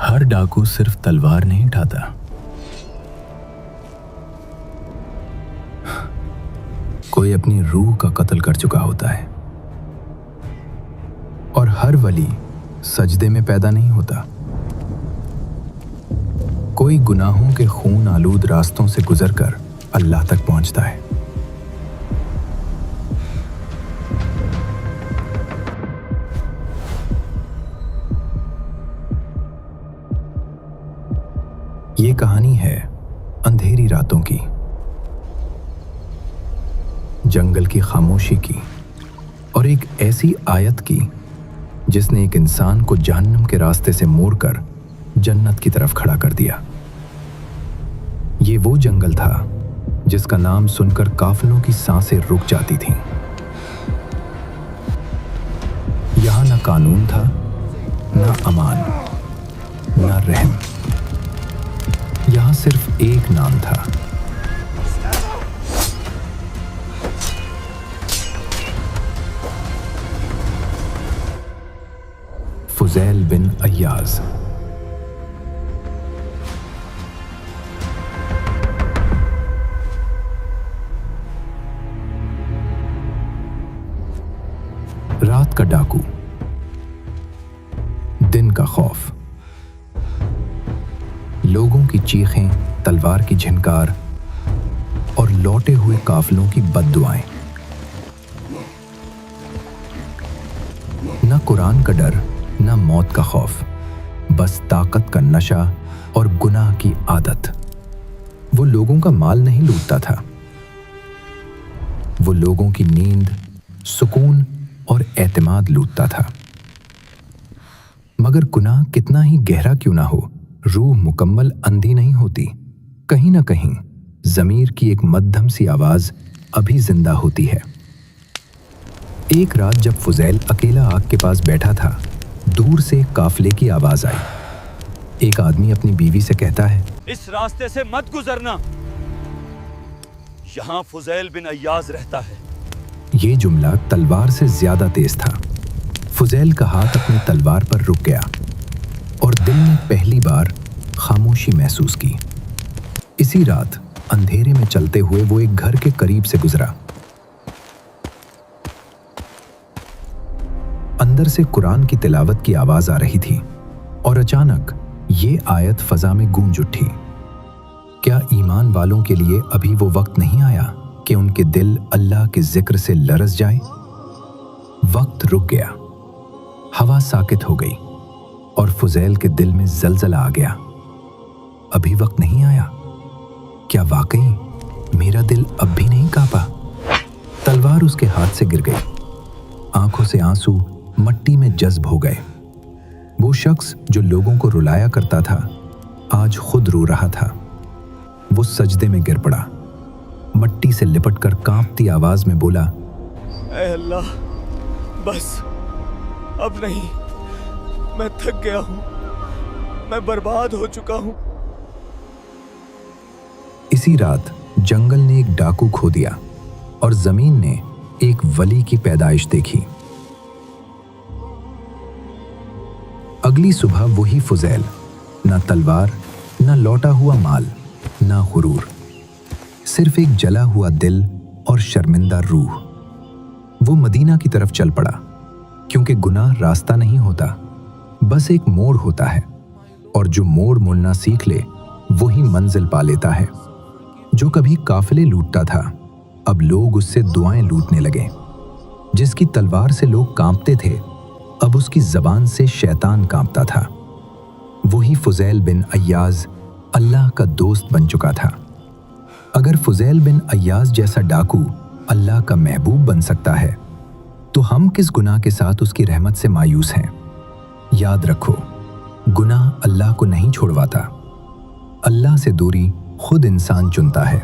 हर डाकू सिर्फ तलवार नहीं उठाता, कोई अपनी रूह का कत्ल कर चुका होता है। और हर वली सजदे में पैदा नहीं होता, कोई गुनाहों के खून आलूद रास्तों से गुजरकर अल्लाह तक पहुंचता है। ये कहानी है अंधेरी रातों की, जंगल की खामोशी की और एक ऐसी आयत की जिसने एक इंसान को जहन्नम के रास्ते से मोड़कर जन्नत की तरफ खड़ा कर दिया। ये वो जंगल था जिसका नाम सुनकर काफिलों की सांसें रुक जाती थीं। यहां ना कानून था, ना अमान, ना रहम। यहां सिर्फ एक नाम था, फुज़ैल बिन अय्याज। रात का डाकू, दिन का खौफ, लोगों की चीखें, तलवार की झिनकार और लौटे हुए काफिलों की बद्दुआएं। न कुरान का डर, न मौत का खौफ, बस ताकत का नशा और गुनाह की आदत। वो लोगों का माल नहीं लूटता था, वो लोगों की नींद, सुकून और एतमाद लूटता था। मगर गुनाह कितना ही गहरा क्यों ना हो, रूह मुकम्मल अंधी नहीं होती। कहीं ना कहीं ज़मीर की एक मध्यम सी आवाज अभी जिंदा होती है। एक रात जब फुज़ैल अकेला आग के पास बैठा था, दूर से काफिले की आवाज आई। एक आदमी अपनी बीवी से कहता है, इस रास्ते से मत गुजरना, यहां फुज़ैल बिन अय्याज रहता है। ये जुमला तलवार से ज्यादा तेज था। फुज़ैल का हाथ अपनी तलवार पर रुक गया और दिल ने पहली बार खामोशी महसूस की। इसी रात अंधेरे में चलते हुए वो एक घर के करीब से गुजरा। अंदर से कुरान की तिलावत की आवाज आ रही थी और अचानक ये आयत फजा में गूंज उठी। क्या ईमान वालों के लिए अभी वो वक्त नहीं आया कि उनके दिल अल्लाह के जिक्र से लरस जाए? वक्त रुक गया, हवा साकित हो गई और फुज़ैल के दिल में जलजला आ गया। अभी वक्त नहीं आया? क्या वाकई मेरा दिल अब भी नहीं कांपा? तलवार उसके हाथ से गिर गई, आंखों से आंसू मट्टी में जज्ब हो गए। वो शख्स जो लोगों को रुलाया करता था, आज खुद रो रहा था। वो सजदे में गिर पड़ा, मट्टी से लिपटकर कांपती आवाज में बोला, ऐ अल्लाह, बस अब नहीं, मैं थक गया हूं, मैं बर्बाद हो चुका हूं। इसी रात जंगल ने एक डाकू खो दिया और जमीन ने एक वली की पैदाइश देखी। अगली सुबह वही फुज़ैल, ना तलवार, ना लौटा हुआ माल, ना गुरूर, सिर्फ एक जला हुआ दिल और शर्मिंदा रूह। वो मदीना की तरफ चल पड़ा, क्योंकि गुनाह रास्ता नहीं होता, बस एक मोड़ होता है, और जो मोड़ मुड़ना सीख ले वही मंजिल पा लेता है। जो कभी काफिले लूटता था, अब लोग उससे दुआएं लूटने लगे। जिसकी तलवार से लोग कांपते थे, अब उसकी जबान से शैतान कांपता था। वही फुज़ैल बिन अय्याज अल्लाह का दोस्त बन चुका था। अगर फुज़ैल बिन अय्याज जैसा डाकू अल्लाह का महबूब बन सकता है, तो हम किस गुनाह के साथ उसकी रहमत से मायूस हैं? याद रखो, गुनाह अल्लाह को नहीं छोड़वाता, अल्लाह से दूरी खुद इंसान चुनता है।